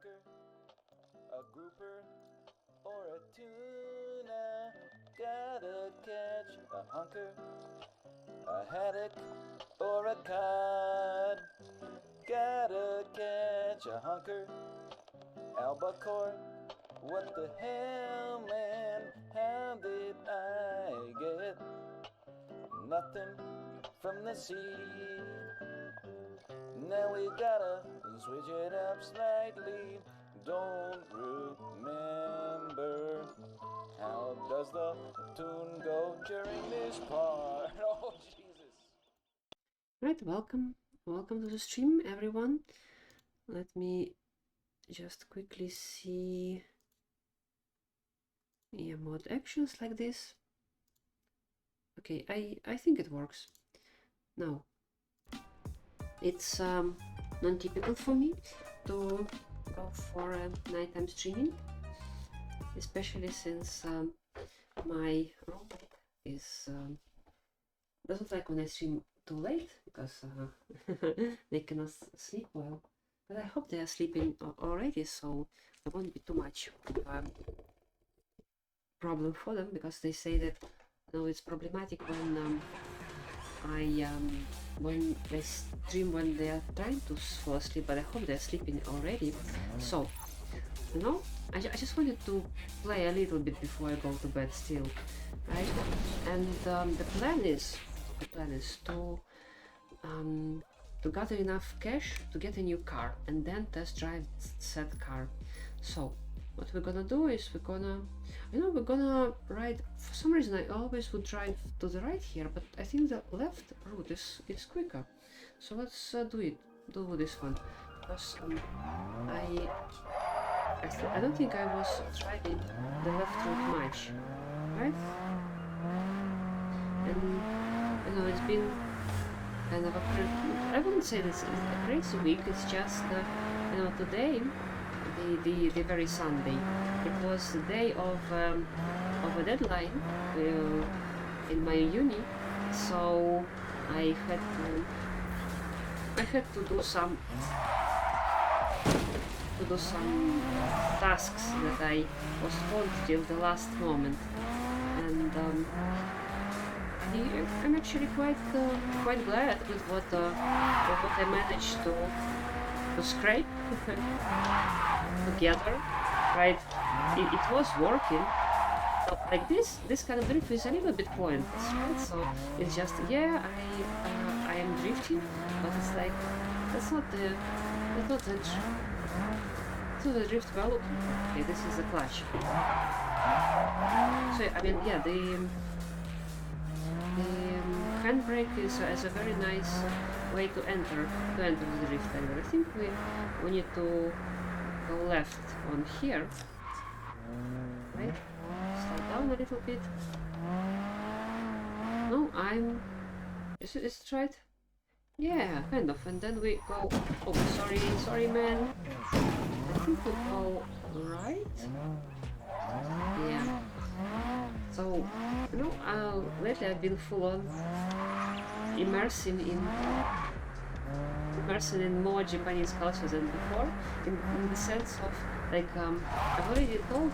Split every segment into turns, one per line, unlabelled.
hunker, a grouper, or a tuna. Gotta catch a hunker, a haddock, or a cod. Gotta catch a hunker, albacore. What the hell, man? How did I get nothing from the sea? Now we gotta switch it up slightly. Don't remember. How does the tune go during this part? Oh, Jesus.
Right, welcome to the stream, everyone. Let me just quickly see mod actions like this. Okay, I think it works. Now, it's non-typical for me to go for nighttime streaming, especially since my roommate is doesn't like when I stream too late because they cannot sleep well. But I hope they are sleeping already, so it won't be too much problem for them, because they say that it's problematic when when they stream when they are trying to fall asleep, but I hope they're sleeping already. So, I just wanted to play a little bit before I go to bed still, right? And the plan is to gather enough cash to get a new car and then test drive said car. So what we're gonna do is we're gonna ride. For some reason I always would drive to the right here, but I think the left route is quicker. So let's do this one, because I don't think I was driving the left route much, right? And it's been kind of I wouldn't say this is a crazy week. It's just today, the very Sunday, it was the day of a deadline in my uni, so I had to do some tasks that I postponed till the last moment, and I'm actually quite glad with what I managed to scrape together. Right, it was working. So, like this kind of drift is a little bit pointless, right? So it's just I am drifting, but it's like that's not the drift well. Okay, this is the clutch. So I mean, yeah, the handbrake is a very nice way to enter the drift area. I think we need to go left on here, right? Slow down a little bit. No, is it right? Yeah, kind of. And then we go. Oh, sorry, man. I think we go right. Yeah. So, lately I've been full on immersing in more Japanese culture than before, in the sense of like I've already told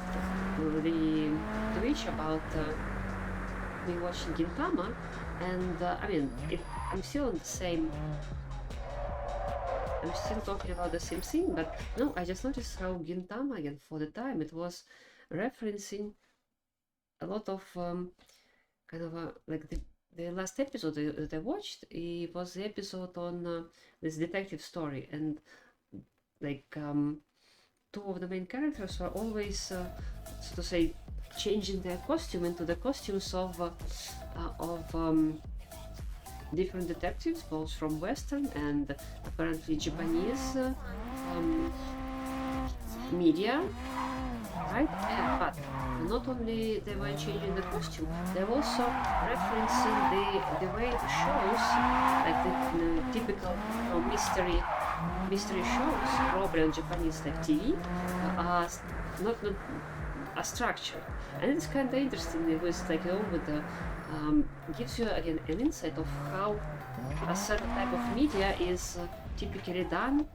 the Twitch about me watching Gintama, and I'm still on the same. I'm still talking about the same thing, but no, I just noticed how Gintama, again, for the time, it was referencing a lot of like the last episode that I watched. It was the episode on this detective story, and like two of the main characters were always, so to say, changing their costume into the costumes of different detectives, both from Western and apparently Japanese media, right? But not only they were changing the costume, they were also referencing the way the shows, like the typical mystery shows, probably on Japanese like TV, are not a structure. And it's kind of interesting. It was like with the gives you again an insight of how a certain type of media is typically done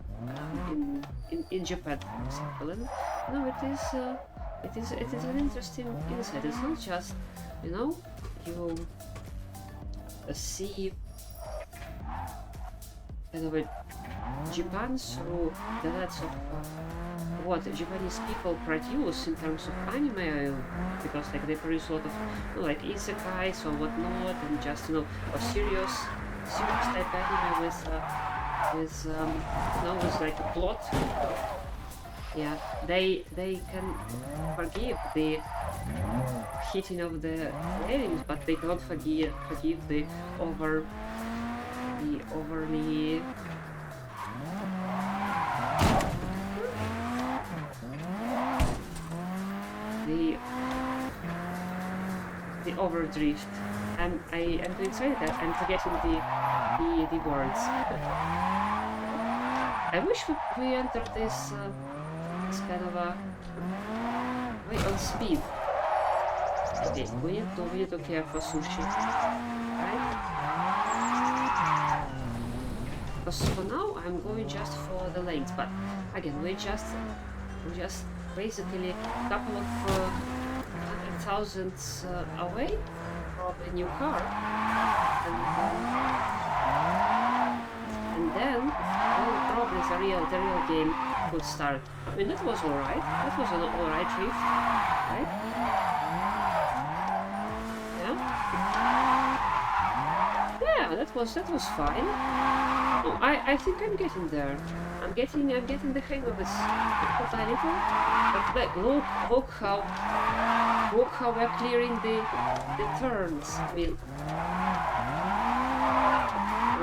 in Japan, for example. And no, it is an interesting insight. It's not just, you know, you see kind of a Japan through the lens of what Japanese people produce in terms of anime, because like they produce a lot of, you know, like isekais or whatnot, and just, you know, a serious type anime with you know, with like a plot. Yeah, they can forgive the hitting of the aliens, but they cannot forgive the overly the overdrift. I'm doing sorry that I'm forgetting the words. I wish we entered this kind of a way on speed. Okay, we need to care for sushi, right? Because for now I'm going just for the lanes, but again we just basically a couple of 100,000 away from a new car, and then well, probably the real game could start. I mean, that was alright. That was an alright drift, right? Yeah, that was fine. Oh, I think I'm getting there. I'm getting the hang of this a little. But like, look how we're clearing the turns. I mean,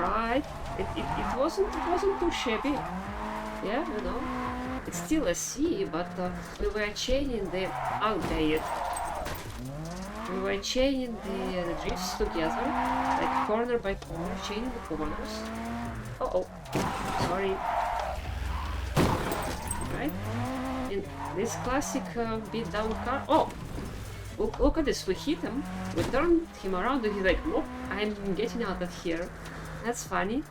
right? It wasn't too shabby. Yeah, you know, it's still a C, but we were chaining the We were chaining the drifts together, like corner by corner, chaining the corners. Oh, sorry. Right? In this classic beat down car. Oh, look at this. We hit him. We turned him around, and he's like, "Nope, I'm getting out of here." That's funny.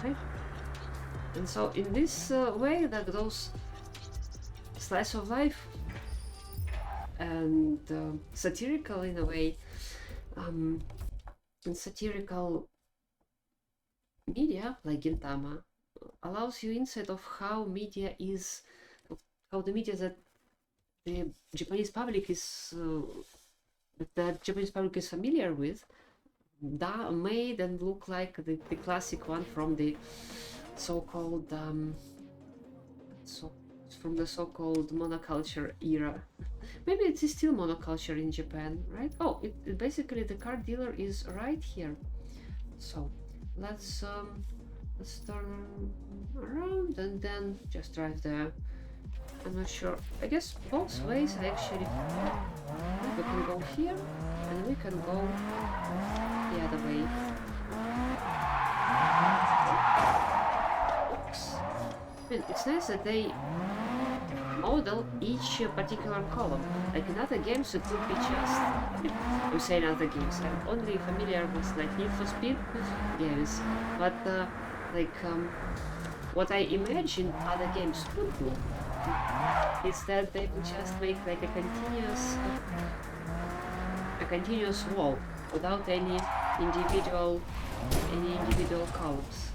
Right? And so in this way, that those slice of life and satirical in a way, and satirical media like Gintama allows you insight of how media is, how the media that the Japanese public is familiar with, made and look like the classic one from the so-called from the so-called monoculture era. Maybe it is still monoculture in Japan, right? Oh, it basically the car dealer is right here. So let's turn around and then just drive there. I'm not sure. I guess both ways actually. We can go here and we can go the other way. Oops. I mean, it's nice that they model each particular column. Like in other games it would be just, I'm saying other games, I'm only familiar with like Need for Speed games, but what I imagine other games would do is that they would just make like a continuous wall without any individual columns.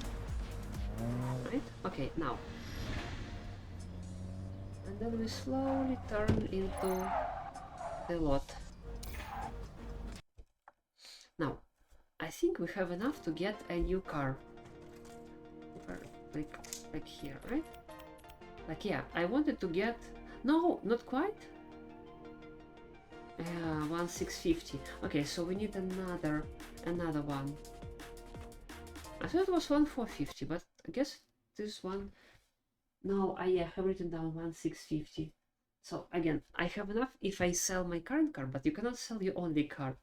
Right? Okay, now. And then we slowly turn into the lot. Now, I think we have enough to get a new car. Like here, right? Like, yeah, I wanted to get... No, not quite. 1650. Okay, so we need another one. I thought it was 1450, but I guess this one... No, I have written down 1650. So again, I have enough if I sell my current car, but you cannot sell your only car.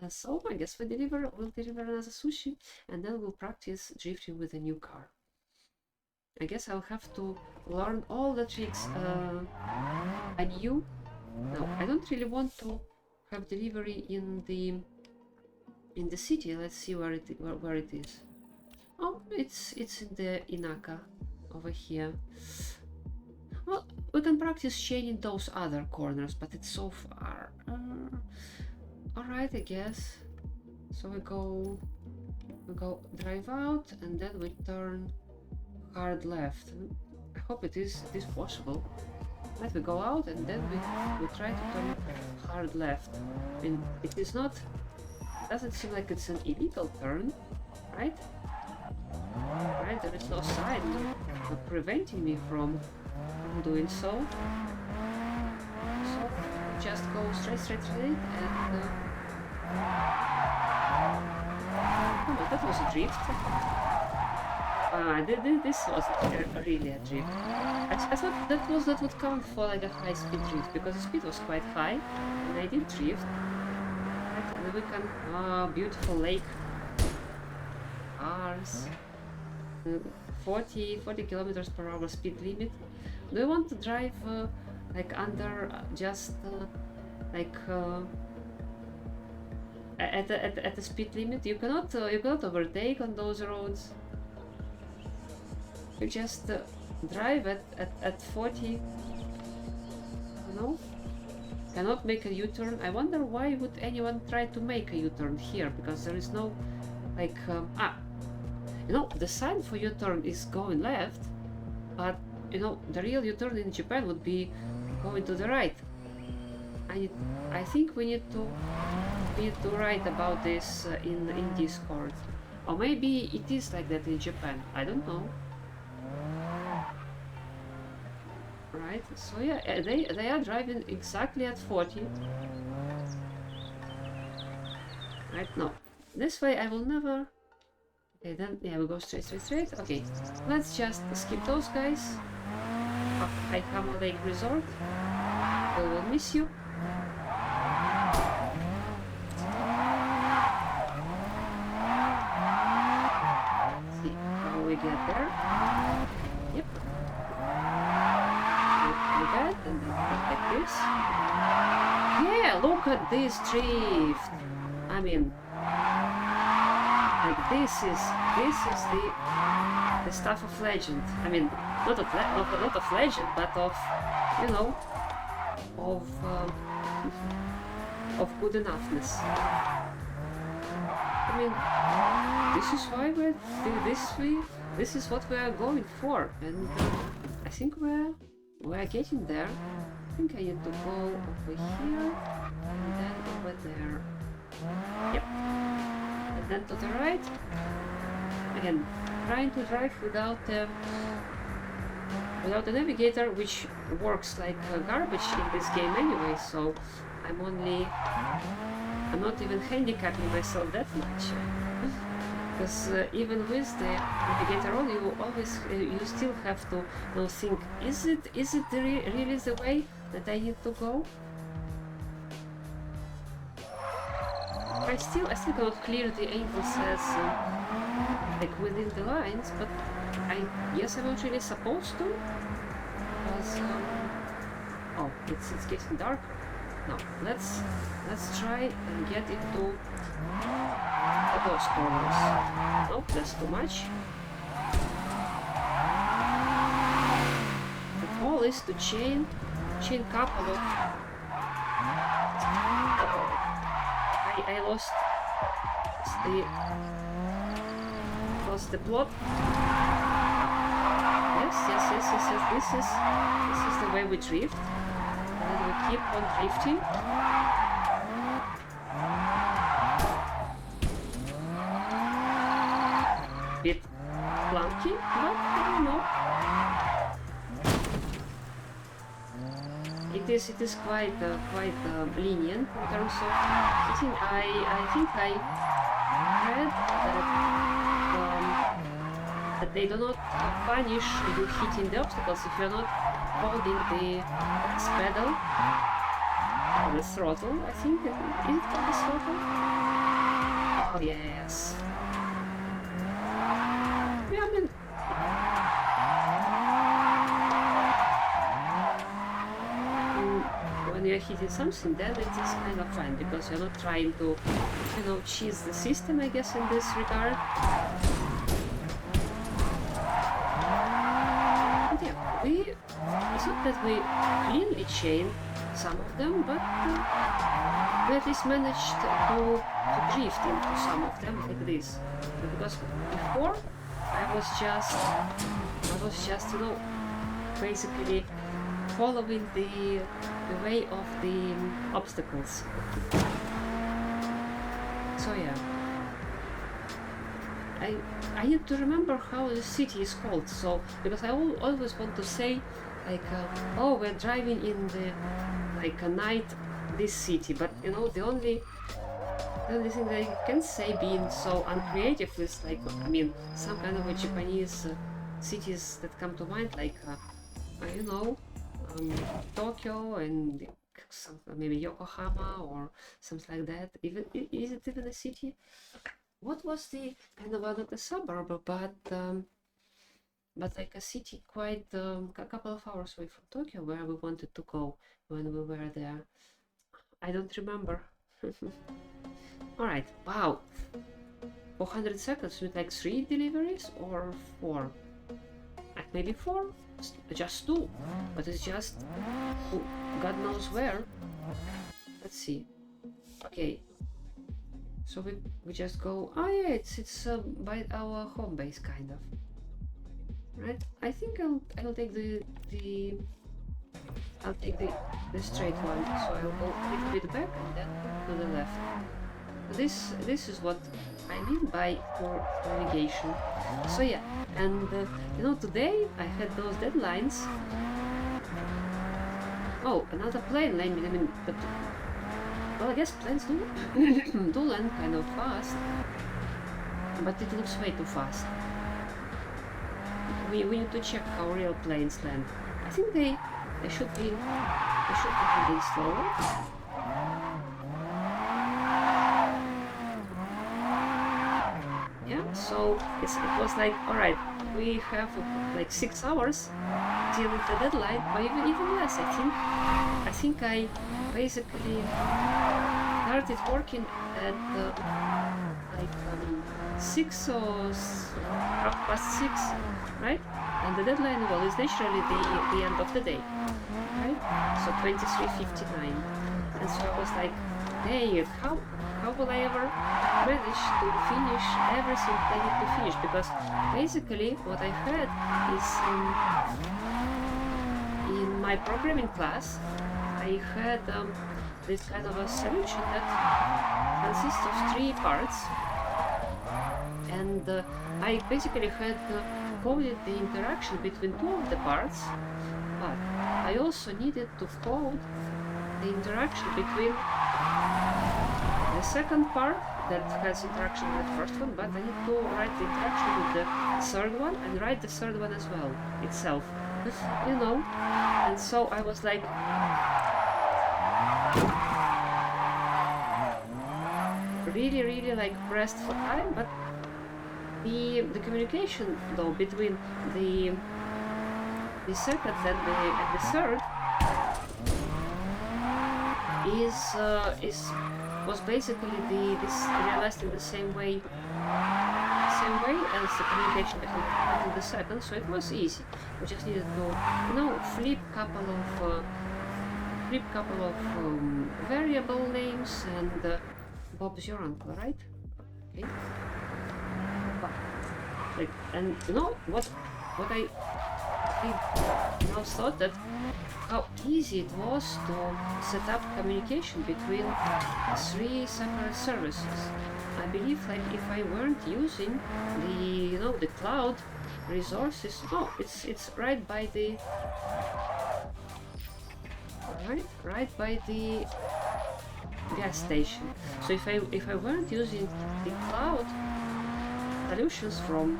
So I guess we'll deliver another sushi, and then we'll practice drifting with a new car. I guess I'll have to learn all the tricks anew. No, I don't really want to have delivery in the city. Let's see where it is. Oh, it's in the Inaka over here. Well, we can practice chaining those other corners, but it's so far. Alright, I guess. So we go drive out and then we turn hard left. I hope it is possible. Right, we go out and then we try to turn hard left. I mean, it is not. Doesn't seem like it's an illegal turn, right? Right, there is no sign preventing me from doing so. So just go straight and oh, that was a drift. This was really a drift. I thought that would count for like a high-speed drift because the speed was quite high and I did drift. Right, and then we can beautiful lake. Cars. 40 kilometers per hour speed limit. Do you want to drive like under just like at the speed limit? You cannot overtake on those roads. You just drive at 40. No, cannot make a U-turn. I wonder why would anyone try to make a U-turn here, because there is no like you know, the sign for U-turn is going left, but you know, the real U-turn in Japan would be going to the right. I think we need to write about this in Discord, or maybe it is like that in Japan. I don't know. Right. So yeah, they are driving exactly at 40. Right. No, this way I will never. Okay, then yeah, we go straight. Okay, let's just skip those guys. Akina Lake Resort. We will miss you. Let's see how we get there. Yep. Like that, and then like this. Yeah, look at this drift. I mean, like this is the stuff of legend. I mean, not of legend, but of, you know, of good enoughness. I mean, this is why we're this is what we are going for, and I think we're getting there. I think I need to go over here and then over there. Yep. And then to the right. Again, trying to drive without the navigator, which works like garbage in this game anyway, so I'm not even handicapping myself that much. Because even with the navigator on, you always you still have to think, is it really the way that I need to go? I still cannot clear the angles as like within the lines, but I guess I'm not really supposed to, because oh, it's getting darker. No, let's try and get into those corners. Nope, that's too much. The goal is to chain couple of. I lost the plot. Yes. This is the way we drift. And we keep on drifting. Bit clunky, but I don't know. It is quite lenient in terms of hitting. I think I read that they do not punish you hitting the obstacles if you're not holding the pedal or the throttle. I think is it called the throttle? Oh yes. Yeah, I mean. When you're hitting something, then it is kind of fine, because you're not trying to, you know, cheese the system, I guess, in this regard. But yeah, it's not that we cleanly chain some of them, but we at least managed to drift into some of them like this. Because before I was just, you know, basically following the way of the obstacles. So yeah, I need to remember how the city is called. So because I always want to say like, oh, we're driving in the like a night this city, but you know, the only thing that I can say, being so uncreative, is like, I mean, some kind of a Japanese cities that come to mind, like you know, Tokyo and maybe Yokohama or something like that. Even is it even a city? What was the kind of not a suburb, but like a city quite a couple of hours away from Tokyo, where we wanted to go when we were there? I don't remember. Alright, wow. 400 seconds with like 3 deliveries or 4? Like maybe 4? Just 2. But it's just God knows where. Let's see. Okay. So we just go. Oh yeah, it's by our home base kind of. Right? I think I'll take the straight one. So I'll go a little bit back and then to the left. This is what I mean by poor navigation. So yeah, and you know, today I had those deadlines. Oh, another plane landing. I mean, but well, I guess planes do do land kind of fast, but it looks way too fast. We need to check how real planes land. I think they should be landing slower. Yeah, so it was like, alright, we have like 6 hours till the deadline, or even less. I think I basically started working at like 6 or 6:30, right? And the deadline, well, is naturally the end of the day, right? So 23:59, and so I was like, hey, how will I ever manage to finish everything I need to finish? Because basically what I had is in my programming class, I had this kind of a solution that consists of 3 parts, and I basically had coded the interaction between 2 of the parts, but I also needed to code the interaction between the second part that has interaction with the first one, but I need to write the interaction with the third one and write the third one as well itself, you know. And so I was like, really like pressed for time. But the communication though between the second and the third was basically this realized in the same way as the communication between the second, so it was easy. We just needed to, you know, flip couple of variable names, and Bob's your uncle, right? Okay. Like, and you know what I now thought that how easy it was to set up communication between 3 separate services. I believe, like, if I weren't using the cloud resources, it's right by the gas station. So if I weren't using the cloud solutions from,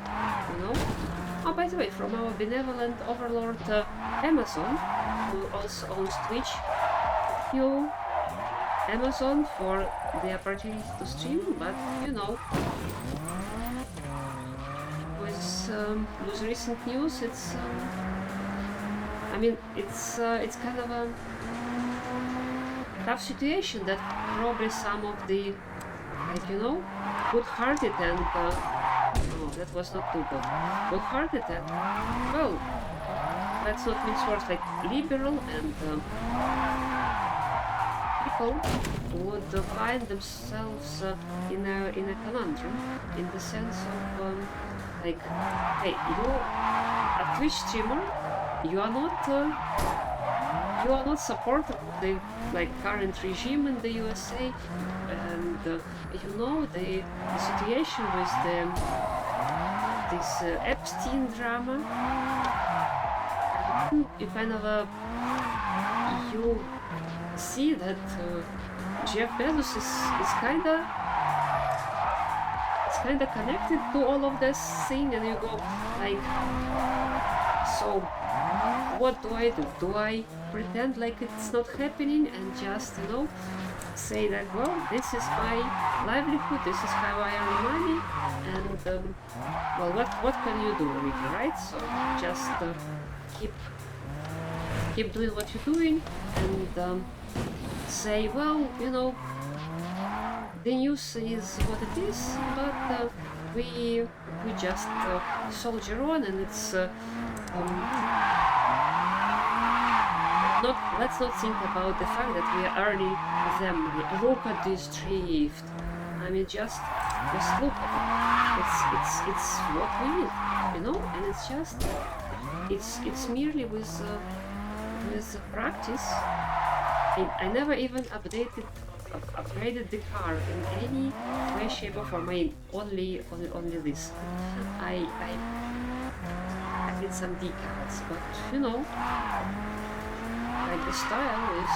oh, by the way, from our benevolent overlord Amazon, who also owns Twitch. Thank you, Amazon, for the opportunity to stream, but with recent news, it's I mean, it's kind of a tough situation that probably some of the, like, you know, good-hearted and no, that was not too good. Good-hearted and, well, let's not mince words, like liberal and people would find themselves in a conundrum, in the sense of like, hey, you a Twitch streamer, you are not supportive of the like current regime in the USA, and you know the situation with this Epstein drama. You kind of you see that Jeff Bezos is kind of connected to all of this thing, and you go like, so what do I do? Do I pretend like it's not happening and just, you know, say that, well, this is my livelihood, this is how I earn money, and well, what can you do really, right? So just keep doing what you're doing, and say, well, you know, the news is what it is, but we just soldier on, and it's let's not think about the fact that we are earning them money. Look at this drift. I mean, just look at it. It's what we need, you know, and it's just it's merely with practice. I never even upgraded the car in any way, shape, or form. I mean, only this. I did some decals, but you know, like the style is,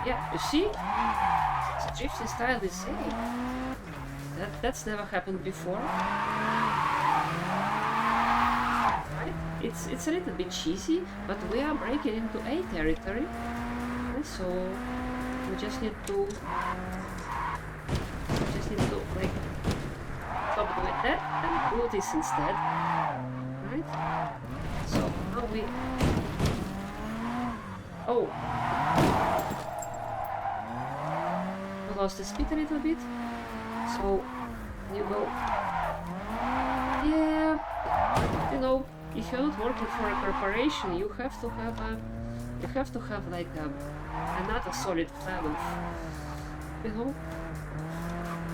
yeah. You see, the drifting style is that's never happened before. Right? It's a little bit cheesy, but we are breaking into A territory, and so we just need to like stop doing that and do this instead, right? So now we we lost the speed a little bit, so you go, yeah, you know, if you're not working for a corporation, you have to have like another solid plan of, you know.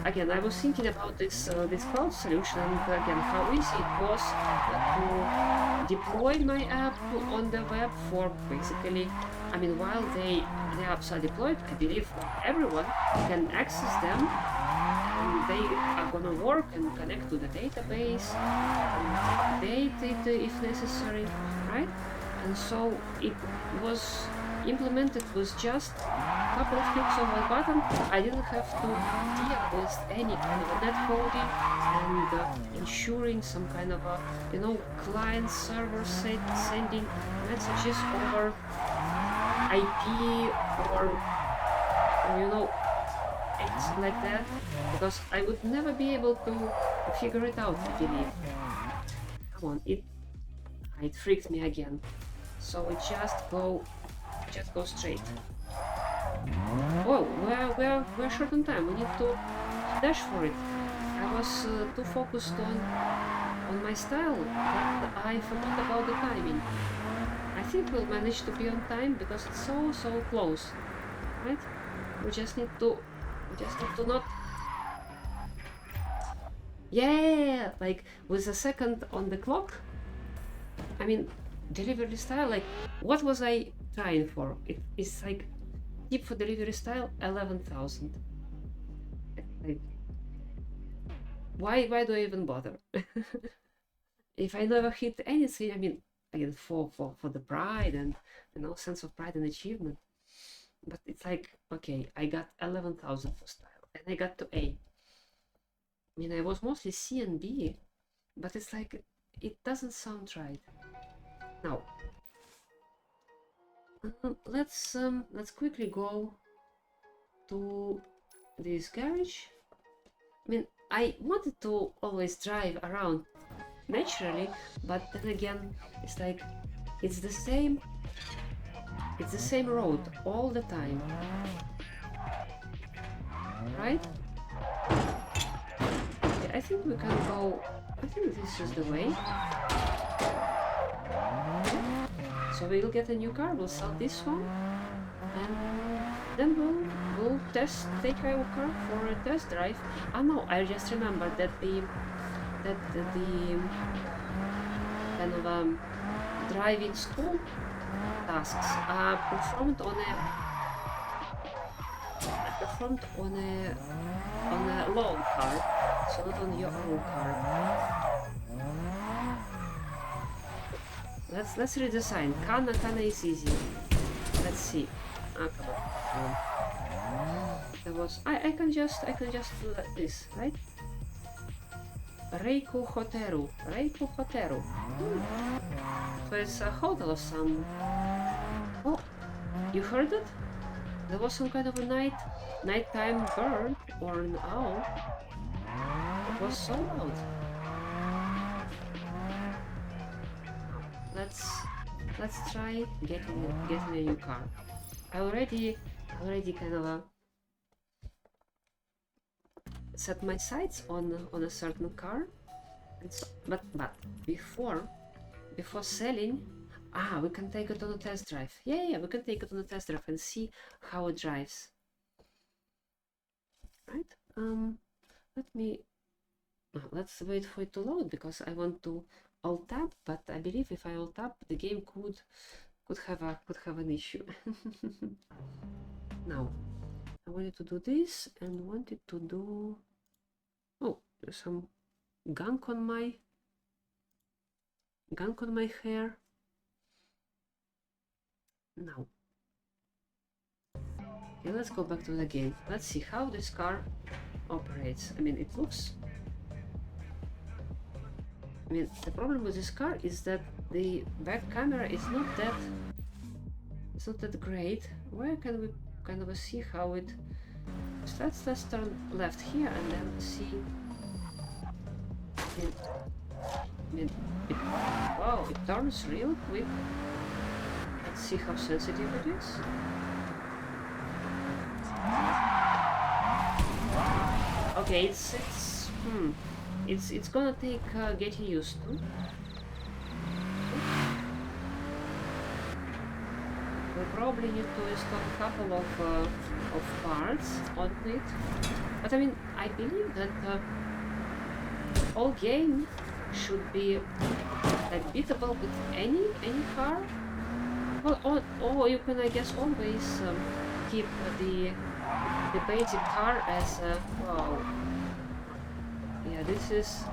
Again, I was thinking about this cloud solution, and again, how easy it was to deploy my app on the web for basically, I mean, while the apps are deployed, I believe everyone can access them, and they are gonna work and connect to the database and update it if necessary, right? And so it was implemented with just a couple of clicks of a button. I didn't have to deal with any kind of net coding and ensuring some kind of a, you know, client server sending messages over IP or you know, anything like that, because I would never be able to figure it out, I believe. Come on, it freaked me again. So we just go straight. Whoa, we're short on time. We need to dash for it. I was too focused on my style that I forgot about the timing. I think we'll manage to be on time because it's so close, right? We just need to not. Yeah, like with a second on the clock. I mean, delivery style, like, what was I trying for? It's like, tip for delivery style, 11,000. Like, why do I even bother? If I never hit anything, I mean, again, for the pride and, you know, sense of pride and achievement. But it's like, okay, I got 11,000 for style, and I got to A. I mean, I was mostly C and B, but it's like, it doesn't sound right. Now, let's quickly go to this garage. I mean, I wanted to always drive around naturally, but then again, it's like, it's the same road all the time. right? Okay, I think we can go. I think this is the way. So we'll get a new car. We'll sell this one, and then we'll take our car for a test drive. Oh no! I just remembered that the kind of driving school tasks are performed on a loan card, so not on your own card. Let's redesign. Kana is easy. Let's see. There was I can just do this, right? Reiku Hoteru. So it's a hotel of some. Oh, you heard it? There was some kind of a nighttime bird or an owl. It was so loud. Let's try getting a new car. I already kind of set my sights on a certain car, and so, but before selling, we can take it on a test drive. Yeah, we can take it on a test drive and see how it drives. Right? Let's wait for it to load because I want to alt tab, but I believe if I alt tab, the game could have an issue. Now, I wanted to do this and wanted to do. Oh, there's some gunk on my hair. Now, okay, let's go back to the game. Let's see how this car operates. I mean, it looks. I mean, the problem with this car is that the back camera is not that great. Where can we kind of see how it? Let's turn left here and then see. Wow, it turns real quick. Let's see how sensitive it is. Okay, it's gonna take getting used to. We probably need to install a couple of parts on it. But I mean, I believe that all game should be like beatable with any car. Well, or you can, I guess, always keep the basic car as wow. Yeah, this is.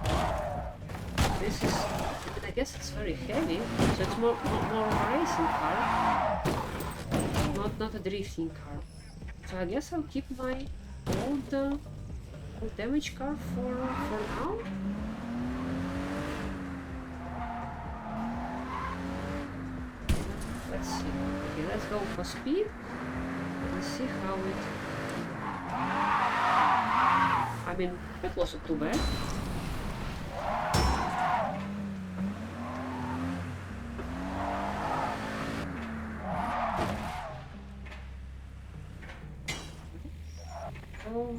I guess it's very heavy, so it's more of a racing car, not a drifting car. So I guess I'll keep my old damaged car for now. Let's see. Okay, let's go for speed and see how it. I mean, that wasn't too bad.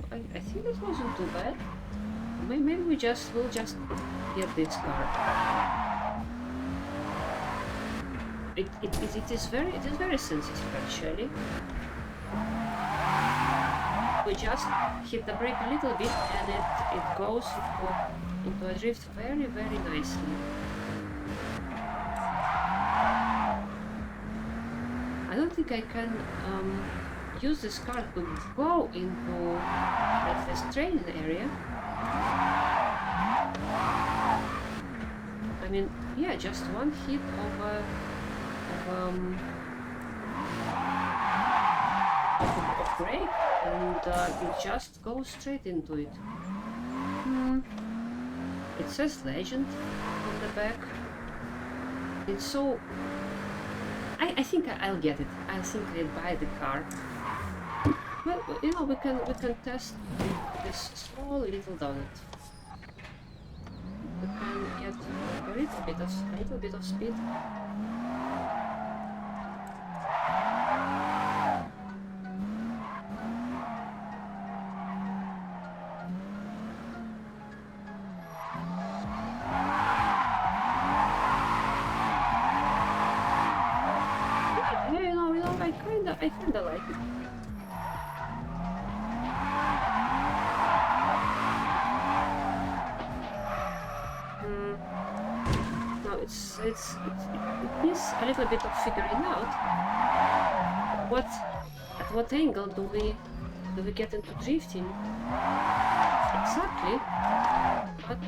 I think it wasn't too bad. Maybe we'll just get this car. It is very sensitive actually. We just hit the brake a little bit and it goes into a drift very nicely. I don't think I can use this car to go into this training area. I mean, yeah, just one hit of brake and it just goes straight into it. It says Legend on the back. It's so. I think I'll get it. I think I'll buy the car. Well, you know, we can test this small little donut. We can get a little bit of speed. I kinda like it. No, it needs a little bit of figuring out at what angle do we get into drifting exactly, but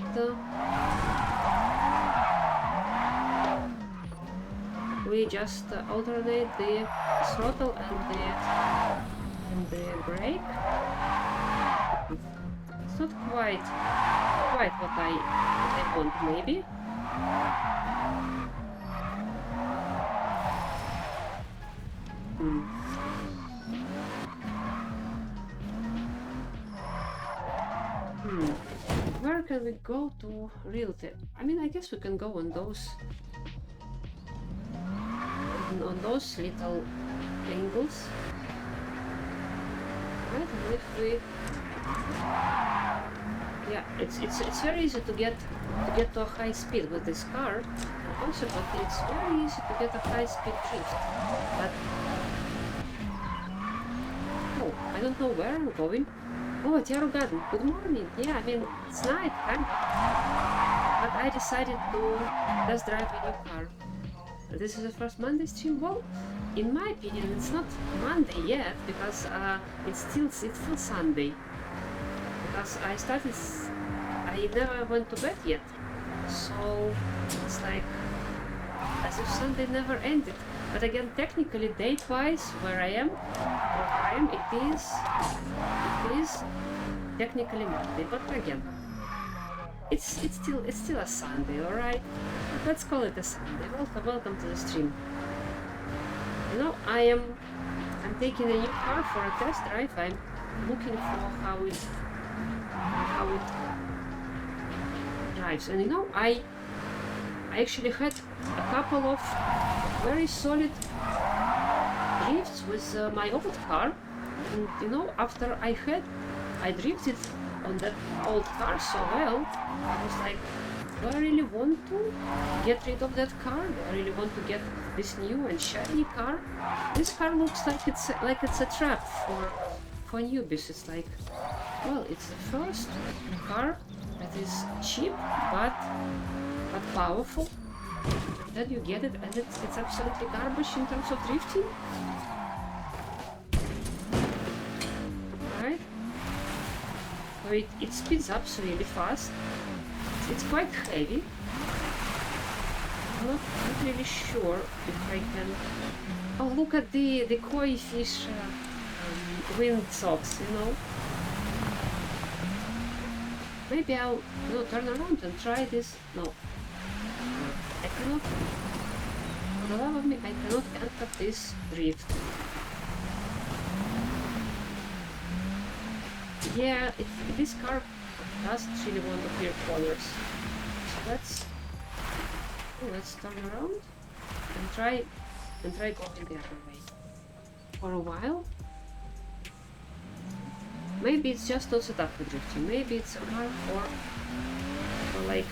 we just alternate the throttle and the brake. It's not quite what I want, maybe. Where can we go to realty? I mean, I guess we can go on those little angles, right? And if we, yeah, it's very easy to get to a high speed with this car. Consequently, it's very easy to get a high speed drift. But oh, I don't know where I'm going. Oh, Garden, good morning. Yeah, I mean, it's night time. But I decided to test drive a new car. This is the first Monday stream. Well, in my opinion, it's not Monday yet because it's still Sunday. Because I never went to bed yet. So it's like as if Sunday never ended. But again, technically, date-wise, where I am, it is technically Monday. But again, it's still a Sunday, all right? Let's call it a Sunday. Welcome to the stream. You know, I'm taking a new car for a test drive. I'm looking for how it drives, and you know, I actually had a couple of very solid drifts with my old car, and you know, after I drifted on that old car so well, I was like, do I really want to get rid of that car? Do I really want to get this new and shiny car? This car looks like it's a trap for newbies. It's like, well, it's the first car that is cheap but powerful. And then you get it, and it's absolutely garbage in terms of drifting. Right? So it speeds up really fast. It's quite heavy. I'm not really sure if I can. Oh, look at the koi fish wind socks, you know. Maybe I'll turn around and try this. No, I cannot. For the love of me, I cannot enter this drift. Yeah, this car doesn't really want to clear corners. So let's turn around and try going the other way. For a while. Maybe it's just not set up for drifting. Maybe it's a car for like,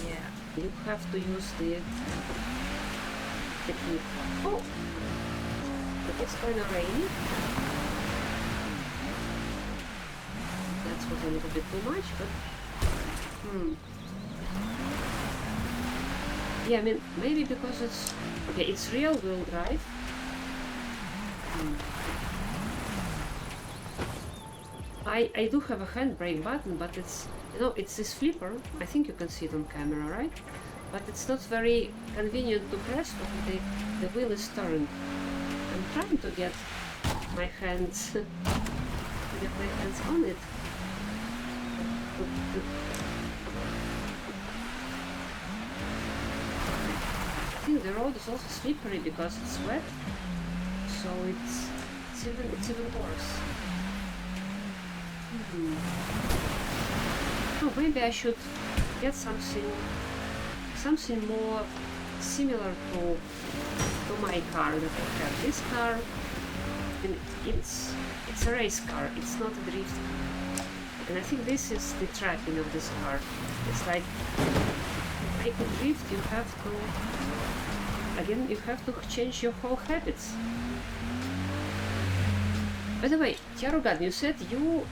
yeah, you have to use the technique. Oh, but it's kind of rainy. That was a little bit too much, but yeah, I mean, maybe because it's real wheel drive. I do have a handbrake button, but it's, you know, it's this flipper. I think you can see it on camera, right? But it's not very convenient to press when the wheel is turned. I'm trying to get my hands on it. I think the road is also slippery because it's wet, so it's even worse. Oh, maybe I should get something more similar to my car that I have. This car, and it's a race car. It's not a drift car. And I think this is the tracking of this car. It's like, to make a drift, you have to again, you have to change your whole habits. By the way, Tiarugan, you said you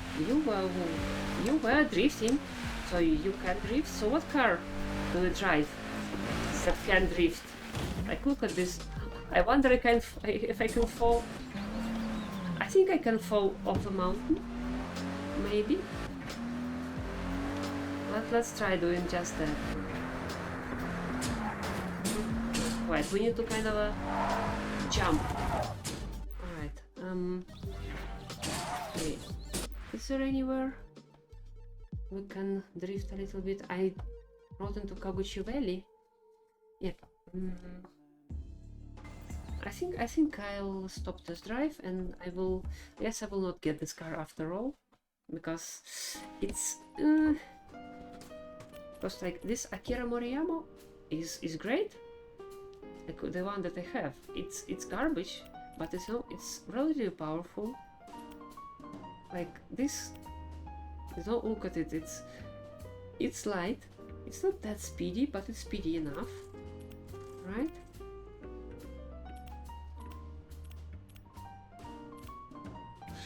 were drifting, so you can drift. So what car do you drive that can drift? Like, look at this. I wonder if I can fall. I think I can fall off a mountain. Maybe. Let's try doing just that. Right, we need to kind of jump. Alright, okay. Is there anywhere we can drift a little bit? I rode into Kaguchi Valley. Yeah. I think I'll stop this drive, and I will not get this car after all, because it's because like this Akira Moriyama is great. Like the one that I have, it's garbage, but it's relatively powerful. Like this, don't look at it. It's light. It's not that speedy, but it's speedy enough, right?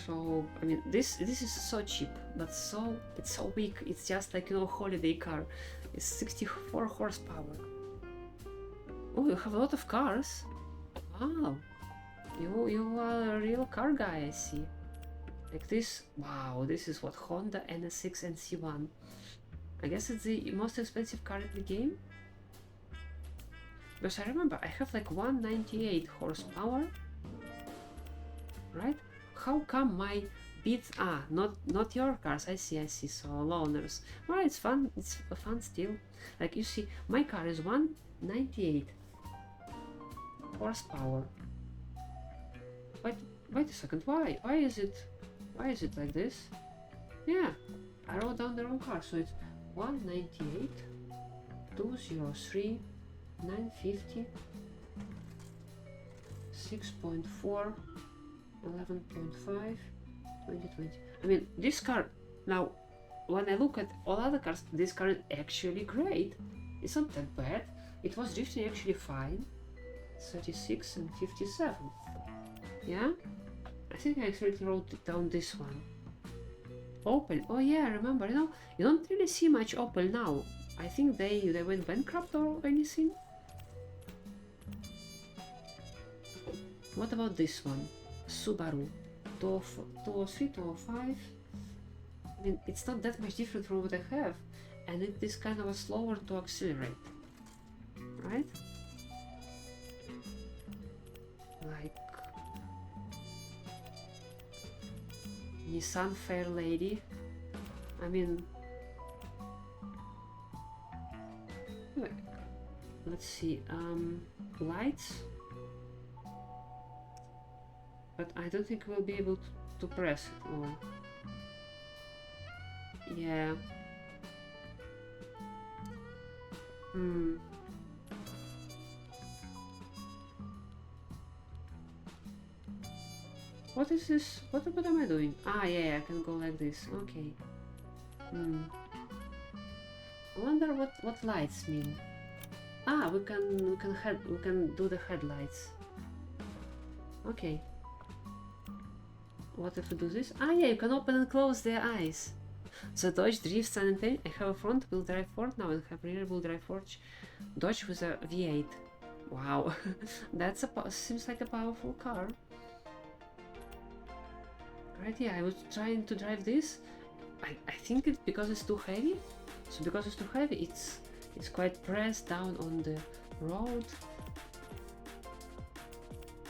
So I mean, this is so cheap, but it's so weak. It's just like, you know, holiday car. It's 64 horsepower. Oh, you have a lot of cars. Wow, you are a real car guy, I see. Like this. Wow, this is what, Honda NSX and C1. I guess it's the most expensive car in the game. Because I remember I have like 198 horsepower, right? How come my beats not your cars? I see. So loaners. Well, it's fun. It's fun still. Like you see, my car is 198 horsepower. Wait a second. Why is it like this? Yeah, I wrote down the wrong car. So it's 198, 203, 950, 6.4. 11.5, 2020. I mean, this car, now, when I look at all other cars, this car is actually great. It's not that bad. It was drifting actually fine. 36 and 57. Yeah? I think I accidentally wrote it down, this one. Opel. Oh yeah, I remember. You know, you don't really see much Opel now. I think they went bankrupt or anything. What about this one? Subaru 203, 205. I mean, it's not that much different from what I have, and it is kind of a slower to accelerate, right? Like Nissan Fair Lady. I mean, wait, let's see, lights. But I don't think we'll be able to press it. Or yeah. What is this? What am I doing? Ah, yeah, I can go like this. Okay. I wonder what lights mean. Ah, we can do the headlights. Okay. What if we do this? Ah, yeah, you can open and close their eyes. So Dodge drifts and I have a front wheel drive Ford now and have rear wheel drive Ford Dodge with a V8. Wow, that's seems like a powerful car. Right, yeah, I was trying to drive this. I think it's because it's too heavy. So because it's too heavy, it's quite pressed down on the road.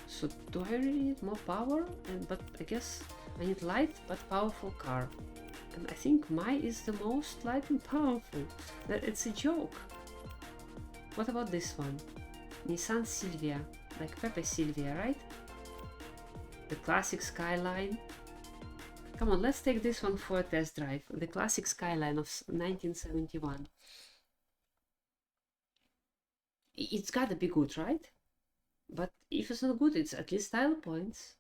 So do I really need more power? But I guess I need light but powerful car. And I think my is the most light and powerful. It's a joke. What about this one? Nissan Silvia. Like Pepe Silvia, right? The classic Skyline. Come on, let's take this one for a test drive. The classic Skyline of 1971. It's gotta be good, right? But if it's not good, it's at least style points.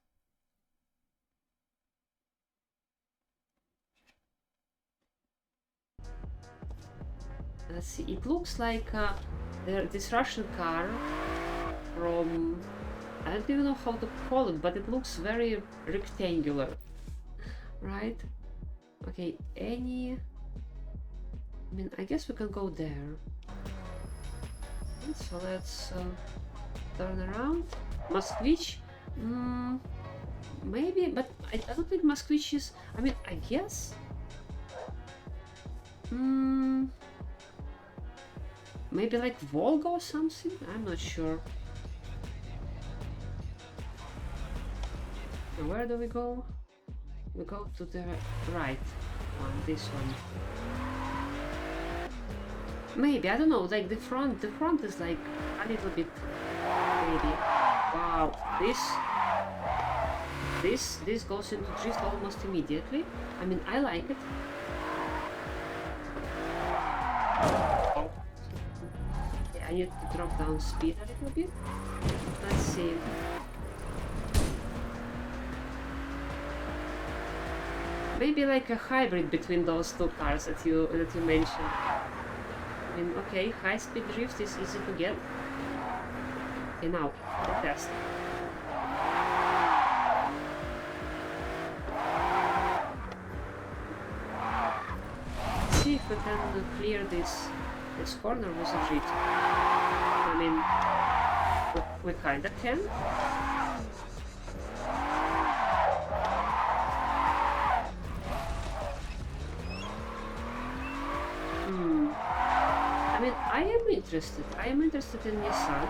Let's see, it looks like this Russian car from... I don't even know how to call it, but it looks very rectangular, right? Okay, any... I mean, I guess we can go there. So let's turn around. Moskvich? Maybe, but I don't think Moskvich is... I mean, I guess... maybe like Volga or something? I'm not sure. Now where do we go? We go to the right one, this one. Maybe, I don't know, like the front is like a little bit, maybe. Wow, this goes into drift almost immediately. I mean, I like it. Yeah, I need to drop down speed a little bit. Let's see. Maybe like a hybrid between those two cars that you mentioned. I mean, okay, high-speed drift is easy to get. Okay, now, the test. See if we can clear this corner with a drift. I mean, we kinda can. I mean, I am interested in Nissan.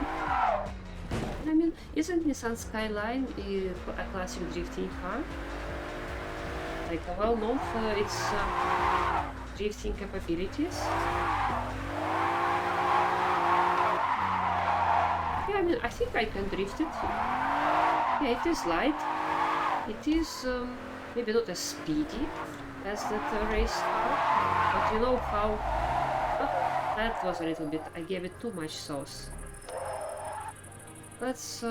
I mean, isn't Nissan Skyline a classic drifting car? Like, well known for its drifting capabilities. Yeah, I mean, I think I can drift it. Yeah, it is light. It is maybe not as speedy as that race car, but you know how... that was a little bit... I gave it too much sauce. Let's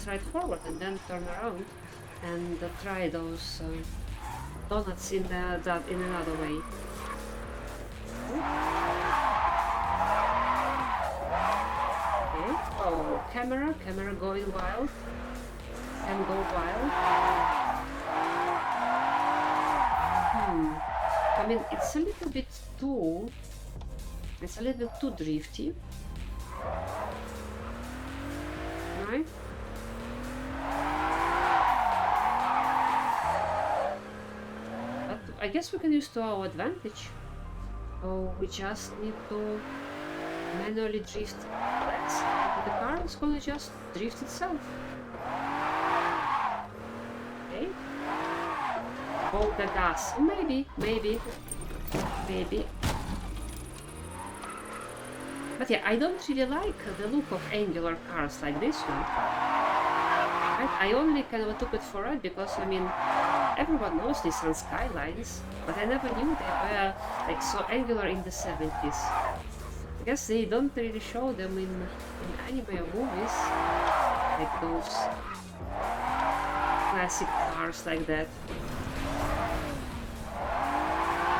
ride forward and then turn around and try those donuts in another way. Okay. Oh, camera going wild. Can go wild. I mean, it's a little bit too drifty, right? But I guess we can use to our advantage. Oh, we just need to manually drift less. The car is gonna just drift itself. Okay. Hold the gas. Maybe. But yeah, I don't really like the look of angular cars like this one. I only kind of took it for it because, I mean, everyone knows Nissan Skylines, but I never knew they were like so angular in the 70s. I guess they don't really show them in anime or movies, like those classic cars like that.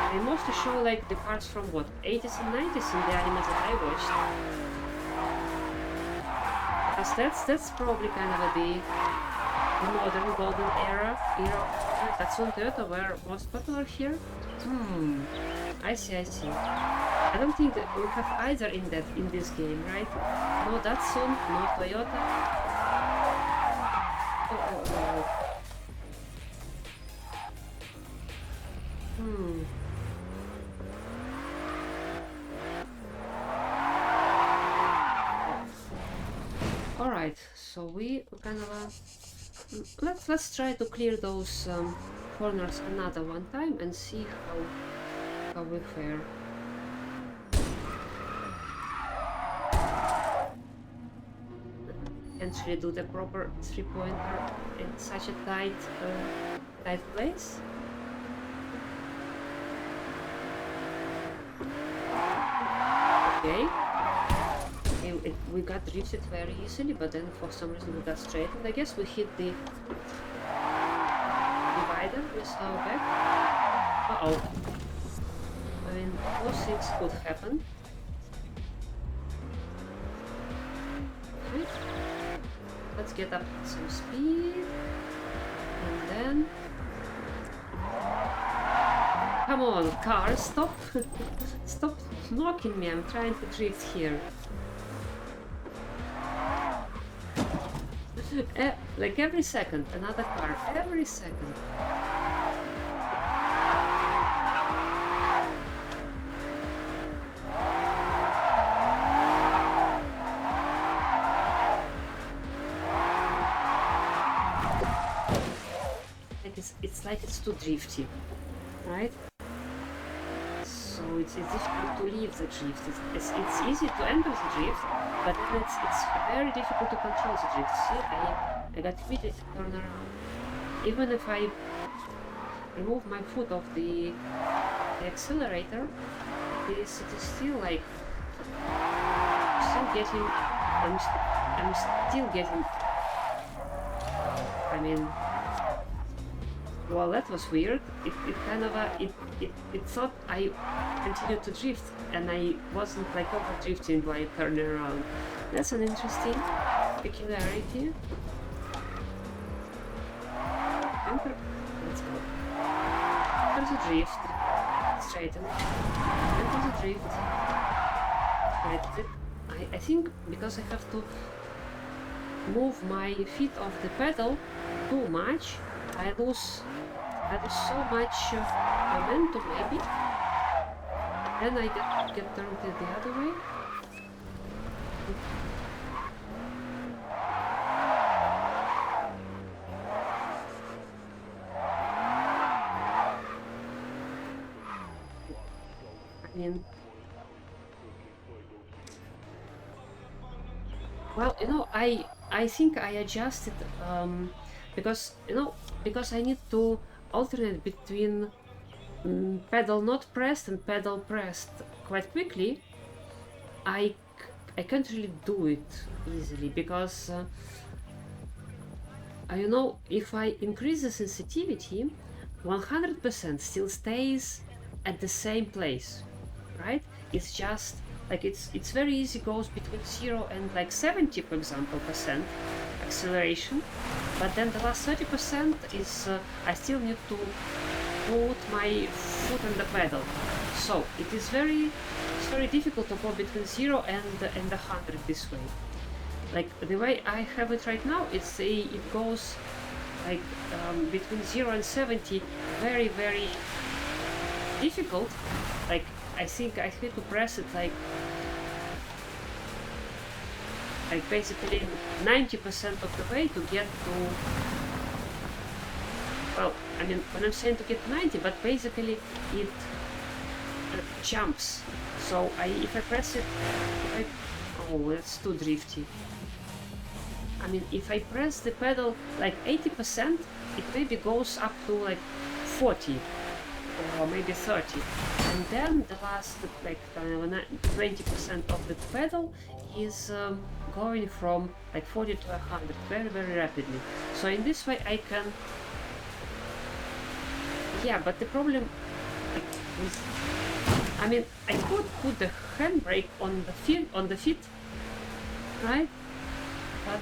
They mostly show like the cars from what, 80s and 90s in the anime that I watched. Because that's probably kind of the modern golden era. That's when Toyota were most popular here. I see. I don't think that we have either in this game, right? No Datsun, no Toyota. Oh. Alright, so we kind of let's try to clear those corners another one time and see how we fare. Can't really do the proper three-pointer in such a tight place. Okay. We got drifted very easily, but then for some reason we got straightened. I guess we hit the divider with our back. Uh-oh. I mean, those things could happen. get up some speed, and then... Come on, car, stop! Stop knocking me, I'm trying to drift here. Like every second, another car, every second. It's like it's too drifty, right? So it's difficult to leave the drift. It's easy to enter the drift, but then it's very difficult to control the drift. See, I got immediately turned around. Even if I remove my foot off the accelerator, it is still like I'm still getting. I mean. Well, that was weird. It kind of it thought I continued to drift, and I wasn't like over drifting while turning around. That's an interesting peculiarity. Let's go. Enter the drift. Straighten. Enter the drift. Right. I think because I have to move my feet off the pedal too much, I lose so much momentum, maybe. Then I get turned the other way. I mean, well, you know, I think I adjusted because I need to alternate between pedal not pressed and pedal pressed quite quickly. I can't really do it easily because you know, if I increase the sensitivity, 100% still stays at the same place, right? It's just like it's very easy, goes between 0 and like 70, for example, % acceleration, but then the last 30% is I still need to put my foot on the pedal. So it is it's very difficult to go between 0 and 100 this way. Like the way I have it right now, it goes like between 0 and 70, very difficult. Like I think I had to press it like basically 90% of the way to get to, well, I mean, when I'm saying to get 90, but basically it jumps. So if I press it, oh, that's too drifty. I mean, if I press the pedal like 80%, it maybe goes up to like 40 or maybe 30, and then the last like 20% of the pedal is going from like 40 to 100 very rapidly. So in this way I can, yeah, but the problem is, I mean, I could put the handbrake on the feet, right? But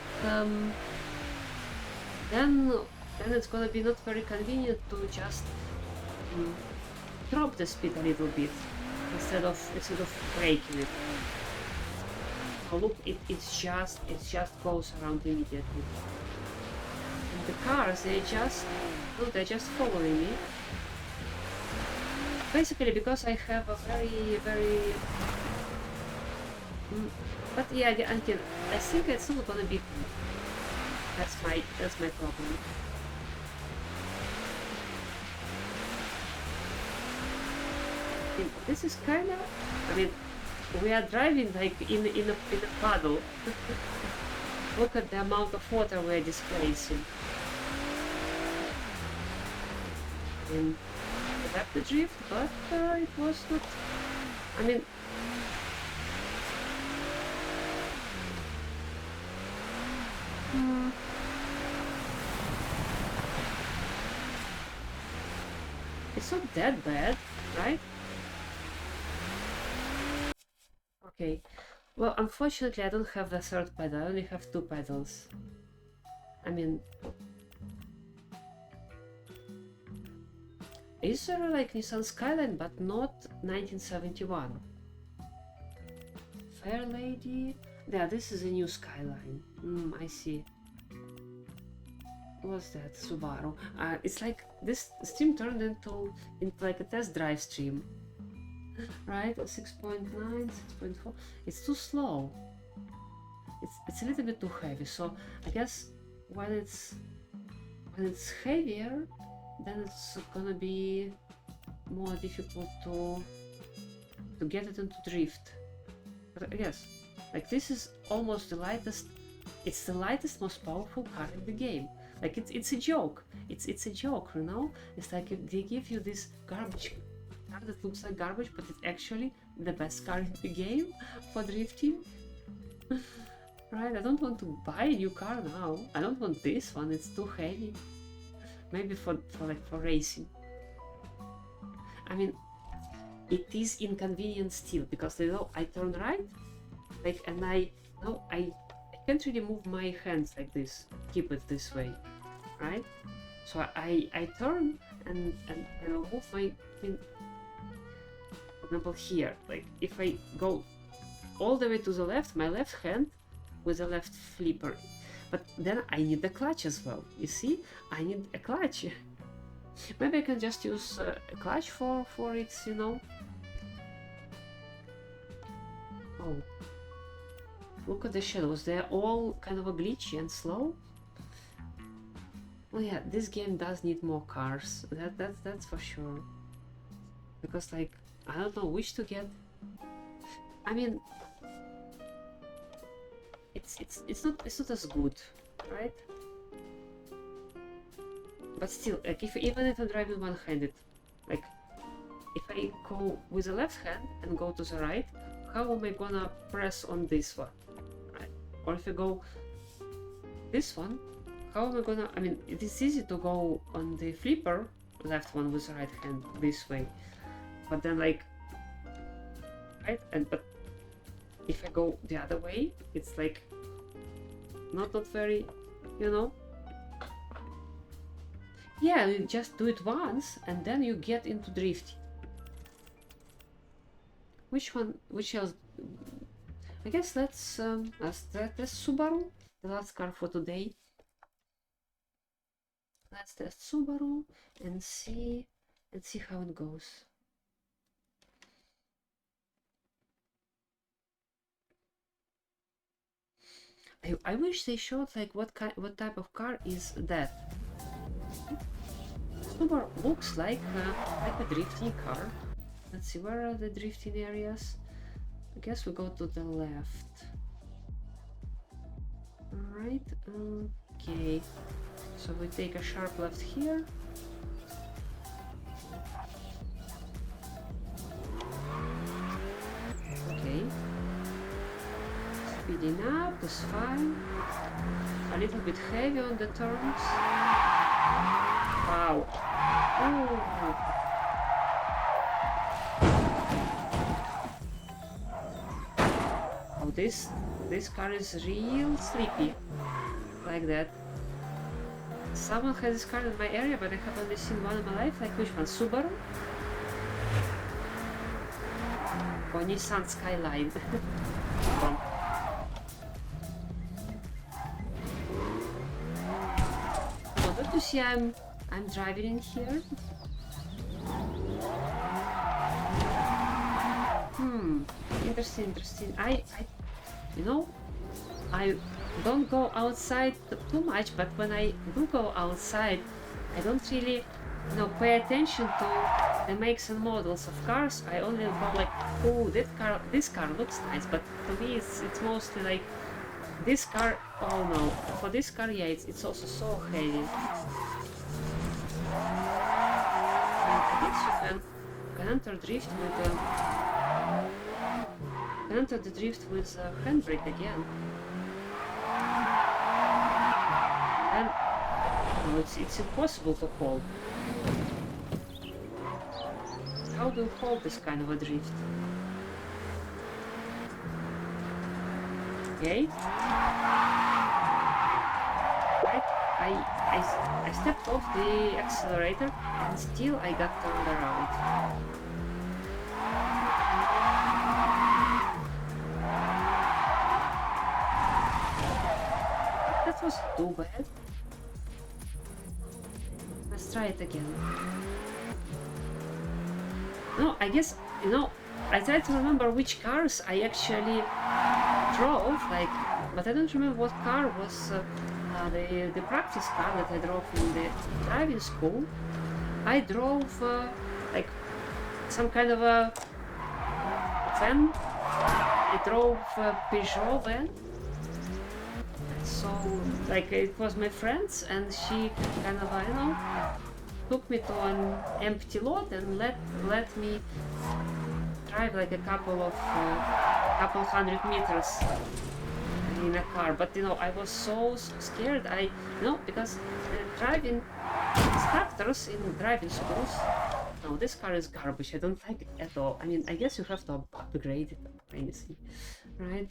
then it's gonna be not very convenient to just drop the speed a little bit instead of braking it. Oh, look, it just goes around immediately. And the cars, they're just following me. Basically because I have a very but yeah, until I think it's not gonna be. That's my problem. This is kind of, I mean, we are driving like in a puddle. Look at the amount of water we're displacing. And we have to drift, but it was not. I mean. It's not that bad, right? Okay. Well, unfortunately, I don't have the third pedal. I only have 2 pedals. I mean, is there like Nissan Skyline but not 1971? Fair Lady? Yeah, this is a new Skyline. I see. What's that? Subaru. It's like this stream turned into like a test drive stream. Right? 6.9, 6.4. It's too slow. It's a little bit too heavy. So I guess when it's heavier, then it's gonna be more difficult to get it into drift. But I guess like this is almost the lightest. It's the lightest, most powerful car in the game. Like it's a joke. It's a joke, you know. It's like they give you this garbage car that looks like garbage, but it's actually the best car in the game for drifting. Right? I don't want to buy a new car now. I don't want this one. It's too heavy. Maybe for racing. I mean, it is inconvenient still because you know I turn right, like, and I can't really move my hands like this, keep it this way, right? So I turn and I'll move my, for example here, like if I go all the way to the left, my left hand with the left flipper, but then I need the clutch as well, you see? I need a clutch. Maybe I can just use a clutch for it, you know? Oh. Look at the shadows, they're all kind of a glitchy and slow. Well, yeah, this game does need more cars, that's for sure. Because like, I don't know which to get. I mean, it's not as good, right? But still, like even if I'm driving one-handed, like if I go with the left hand and go to the right, how am I gonna press on this one? Or if I go this one, how am I gonna, I mean, it is easy to go on the flipper, left one with the right hand, this way. But then like, right, but if I go the other way, it's like, not very, you know? Yeah, you just do it once, and then you get into drifting. Which else? I guess let's test Subaru, the last car for today. Let's test Subaru and see how it goes. I wish they showed like what type of car is that. Subaru looks like a drifting car. Let's see, where are the drifting areas? I guess we go to the left. Alright, okay. So we take a sharp left here. Okay. Speeding up is fine. A little bit heavy on the turns. Wow. Oh. This car is real sleepy, like that. Someone has this car in my area, but I have only seen one in my life. Like which one? Subaru? Or Nissan Skyline? So don't you see I'm driving in here? Interesting. You know, I don't go outside too much, but when I do go outside, I don't really, pay attention to the makes and models of cars. I only go like, oh, this car looks nice, but to me it's mostly like this car. Oh no, for this car, yeah, it's also so heavy. And I guess you can enter drift with enter the drift with handbrake again. And no, it's impossible to hold. How do you hold this kind of a drift? Okay. Right? I stepped off the accelerator and still I got turned around. That was too bad. Let's try it again. No, I guess, you know, I tried to remember which cars I actually drove, like, but I don't remember what car was the practice car that I drove in the driving school. I drove like some kind of a van. I drove a Peugeot van. So, like, it was my friend's, and she kind of, you know, took me to an empty lot and let me drive like a couple hundred meters in a car. But you know, I was so scared. Because driving instructors in driving schools, no, this car is garbage. I don't like it at all. I mean, I guess you have to upgrade it or anything, right?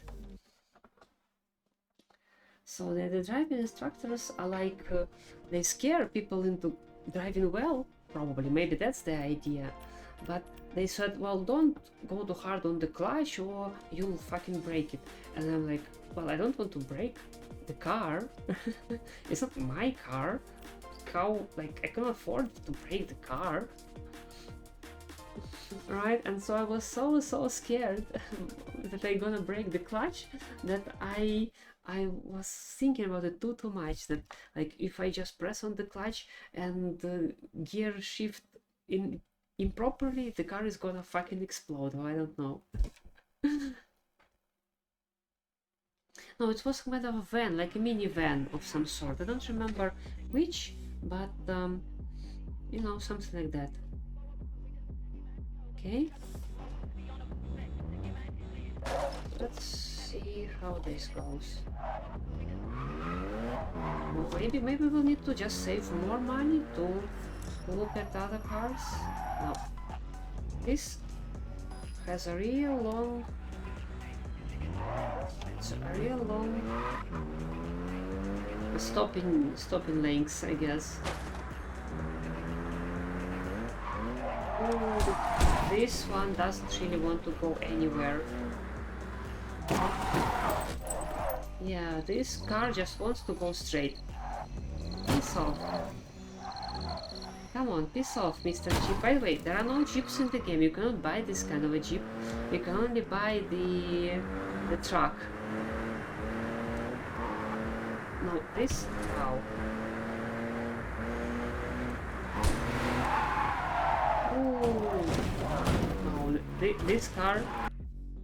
So the driving instructors are like, they scare people into driving well, probably, maybe that's the idea. But they said, well, don't go too hard on the clutch or you'll fucking break it. And I'm like, well, I don't want to break the car. It's not my car. How, like, I can afford to break the car. Right? And so I was so scared that I'm gonna break the clutch that I was thinking about it too much, that like if I just press on the clutch and the gear shift improperly, the car is gonna fucking explode, or I don't know. No, it was kind of a van, like a minivan of some sort. I don't remember which, but you know, something like that. Okay. Let's see how this goes. Maybe we'll need to just save more money to look at other cars. No. This has a real long... It's a real long stopping lengths, I guess. Ooh, this one doesn't really want to go anywhere. Yeah, this car just wants to go straight. Piss off. Come on, piss off, Mr. Jeep. By the way, there are no Jeeps in the game. You cannot buy this kind of a Jeep. You can only buy the truck. No, this... Wow. Ooh. No, this car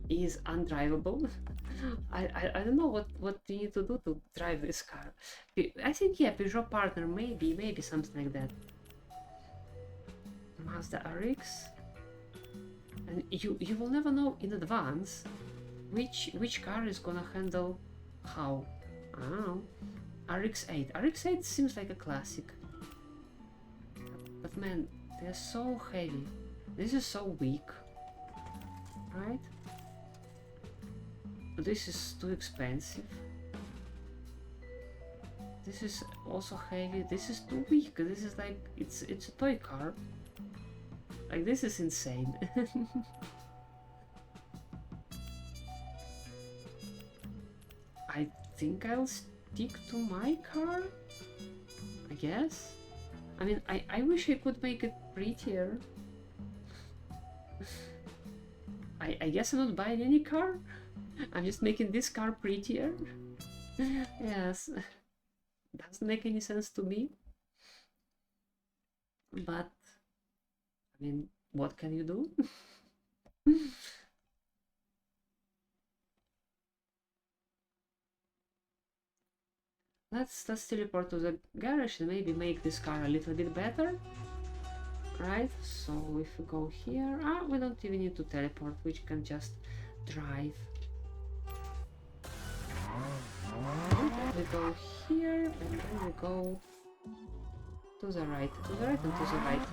is undrivable. I don't know what you need to do to drive this car. I think, yeah, Peugeot partner, maybe something like that. Mazda RX, and you will never know in advance which car is gonna handle how. I don't know. RX-8. RX-8 seems like a classic, but man, they're so heavy. This is so weak, right? This is too expensive. This is also heavy. This is too weak. This is like, it's a toy car. Like, this is insane. I think I'll stick to my car, I guess. I mean, I wish I could make it prettier. I guess I'm not buying any car. I'm just making this car prettier. Yes. Doesn't make any sense to me. But, I mean, what can you do? Let's teleport to the garage and maybe make this car a little bit better. Right, so if we go here, we don't even need to teleport, we can just drive. And then we go here, and then we go to the right and to the right.